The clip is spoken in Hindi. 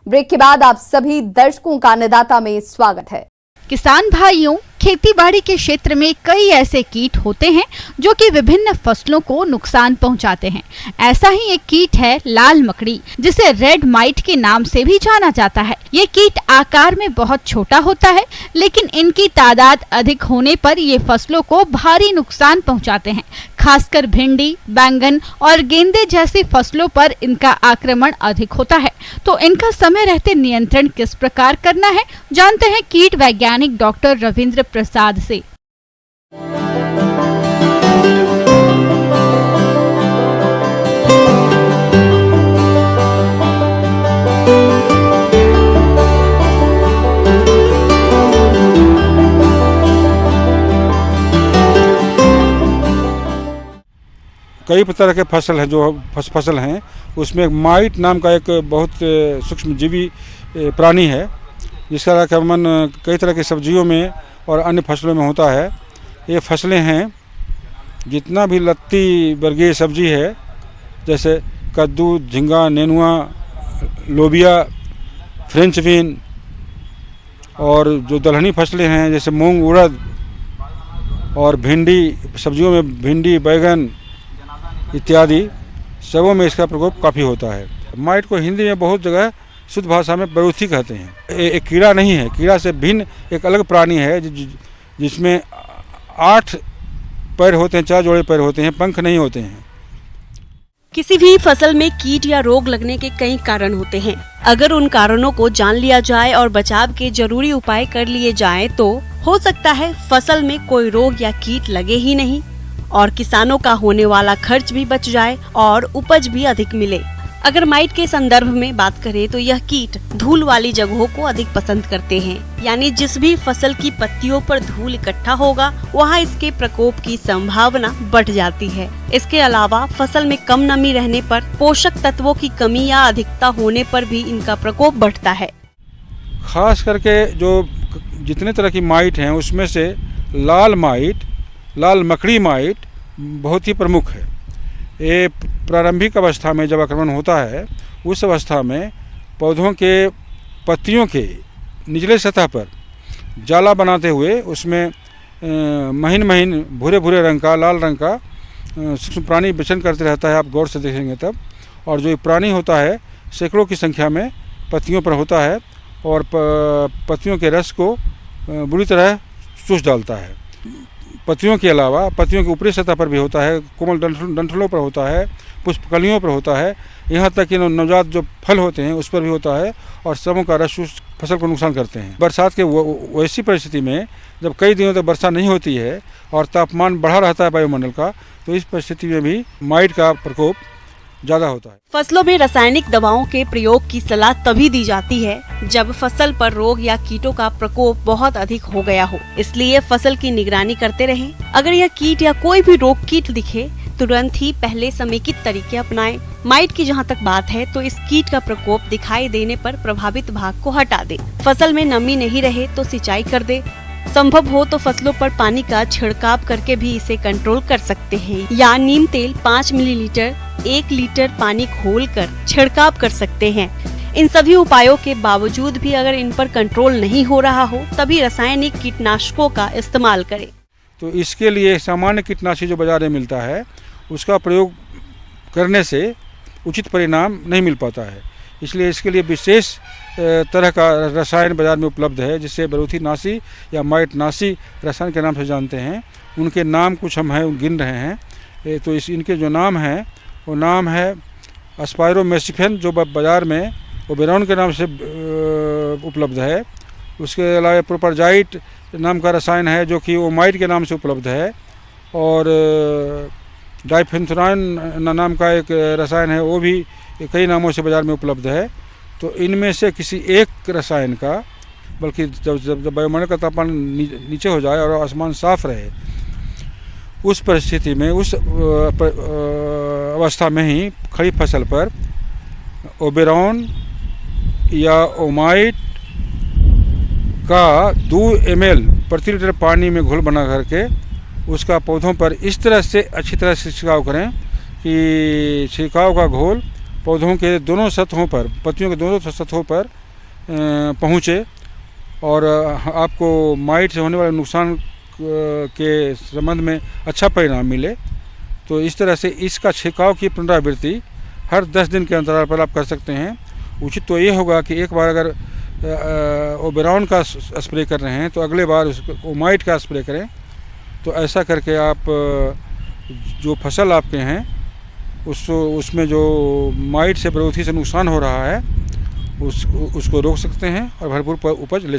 ब्रेक के बाद आप सभी दर्शकों का अन्नदाता में स्वागत है। किसान भाइयों, खेतीबाड़ी के क्षेत्र में कई ऐसे कीट होते हैं जो कि विभिन्न फसलों को नुकसान पहुंचाते हैं। ऐसा ही एक कीट है लाल मकड़ी, जिसे रेड माइट के नाम से भी जाना जाता है। ये कीट आकार में बहुत छोटा होता है, लेकिन इनकी तादाद अधिक होने पर ये फसलों को भारी नुकसान पहुंचाते हैं। खासकर भिंडी, बैंगन और गेंदे जैसी फसलों पर इनका आक्रमण अधिक होता है। तो इनका समय रहते नियंत्रण किस प्रकार करना है, जानते हैं कीट वैज्ञानिक डॉक्टर रविंद्र प्रसाद से। कई तरह के फसल हैं, जो फसल हैं उसमें माइट नाम का एक बहुत सूक्ष्म जीवी प्राणी है, जिसका आक्रमण कई तरह की सब्जियों में और अन्य फसलों में होता है। ये फसलें हैं, जितना भी लत्ती वर्गीय सब्जी है, जैसे कद्दू, झींगा, नेनुआ, लोबिया, फ्रेंच बीन, और जो दलहनी फसलें हैं जैसे मूंग, उड़द और भिंडी, सब्जियों में भिंडी, बैगन इत्यादि सबों में इसका प्रकोप काफ़ी होता है। माइट को हिंदी में बहुत जगह शुद्ध भाषा में बरूथी कहते हैं। एक कीड़ा नहीं है, कीड़ा से भिन्न एक अलग प्राणी है जिसमें 8 पैर होते हैं, 4 जोड़े पैर होते हैं, पंख नहीं होते हैं। किसी भी फसल में कीट या रोग लगने के कई कारण होते हैं। अगर उन कारणों को जान लिया जाए और बचाव के जरूरी उपाय कर लिए जाएं, तो हो सकता है फसल में कोई रोग या कीट लगे ही नहीं और किसानों का होने वाला खर्च भी बच जाए और उपज भी अधिक मिले। अगर माइट के संदर्भ में बात करें तो यह कीट धूल वाली जगहों को अधिक पसंद करते हैं, यानी जिस भी फसल की पत्तियों पर धूल इकट्ठा होगा वहाँ इसके प्रकोप की संभावना बढ़ जाती है। इसके अलावा फसल में कम नमी रहने पर, पोषक तत्वों की कमी या अधिकता होने पर भी इनका प्रकोप बढ़ता है। खास करके जो जितने तरह की माइट हैं उसमें से लाल मकड़ी माइट बहुत ही प्रमुख है। ये प्रारंभिक अवस्था में जब आक्रमण होता है, उस अवस्था में पौधों के पत्तियों के निचले सतह पर जाला बनाते हुए उसमें महीन भूरे रंग का, लाल रंग का सूक्ष्म प्राणी विचरण करते रहता है। आप गौर से देखेंगे तब। और जो प्राणी होता है सैकड़ों की संख्या में पत्तियों पर होता है और पत्तियों के रस को बुरी तरह चूस डालता है। पत्तियों के अलावा पत्तियों की ऊपरी सतह पर भी होता है, कोमल डंठलों पर होता है, पुष्पकलियों पर होता है, यहाँ तक कि नवजात जो फल होते हैं उस पर भी होता है और सबों का रस चूस फसल को नुकसान करते हैं। बरसात के वैसी परिस्थिति में जब कई दिनों तक वर्षा नहीं होती है और तापमान बढ़ा रहता है वायुमंडल का, तो इस परिस्थिति में भी माइट का प्रकोप ज्यादा होता है। फसलों में रासायनिक दवाओं के प्रयोग की सलाह तभी दी जाती है जब फसल पर रोग या कीटों का प्रकोप बहुत अधिक हो गया हो। इसलिए फसल की निगरानी करते रहें। अगर यह कीट या कोई भी रोग कीट दिखे, तुरंत ही पहले समेकित तरीके अपनाएं। माइट की जहां तक बात है तो इस कीट का प्रकोप दिखाई देने पर प्रभावित भाग को हटा दे। फसल में नमी नहीं रहे तो सिंचाई कर दे। संभव हो तो फसलों पर पानी का छिड़काव करके भी इसे कंट्रोल कर सकते हैं, या नीम तेल 5 मिलीलीटर 1 लीटर पानी घोलकर छिड़काव कर सकते हैं। इन सभी उपायों के बावजूद भी अगर इन पर कंट्रोल नहीं हो रहा हो, तभी रासायनिक कीटनाशकों का इस्तेमाल करें। तो इसके लिए सामान्य कीटनाशी जो बाजार में मिलता है उसका प्रयोग करने से उचित परिणाम नहीं मिल पाता है। इसलिए इसके लिए विशेष तरह का रसायन बाजार में उपलब्ध है, जिसे बरूथी नाशी या माइट नाशी रसायन के नाम से जानते हैं। उनके नाम कुछ हम गिन रहे हैं। तो इनके जो नाम हैं वो नाम है स्पायरोमेसिफेन, जो बाजार में ओबेरॉन के नाम से उपलब्ध है। उसके अलावा प्रोपरजाइट नाम का रसायन है जो कि ओमाइट के नाम से उपलब्ध है, और डाइफेंथुरान नाम का एक रसायन है, वो भी कई नामों से बाजार में उपलब्ध है। तो इनमें से किसी एक रसायन का, बल्कि जब वायुमंडल का तापमान नीचे हो जाए और आसमान साफ रहे, उस परिस्थिति में, उस अवस्था में ही खड़ी फसल पर ओबेरॉन या ओमाइट का 2 ml प्रति लीटर पानी में घोल बना करके उसका पौधों पर इस तरह से अच्छी तरह से छिड़काव करें कि छिड़काव का घोल पौधों के दोनों सतहों पर, पत्तियों के दोनों सतहों पर पहुँचे और आपको माइट से होने वाले नुकसान के संबंध में अच्छा परिणाम मिले। तो इस तरह से इसका छिड़काव की पुनरावृत्ति हर 10 दिन के अंतराल पर आप कर सकते हैं। उचित तो ये होगा कि एक बार अगर ओबेरॉन का स्प्रे कर रहे हैं तो अगले बार उसको माइट का स्प्रे करें। तो ऐसा करके आप जो फसल आपके हैं उसमें जो माइट से, प्रवृत्ति से नुकसान हो रहा है उसको रोक सकते हैं और भरपूर उपज ले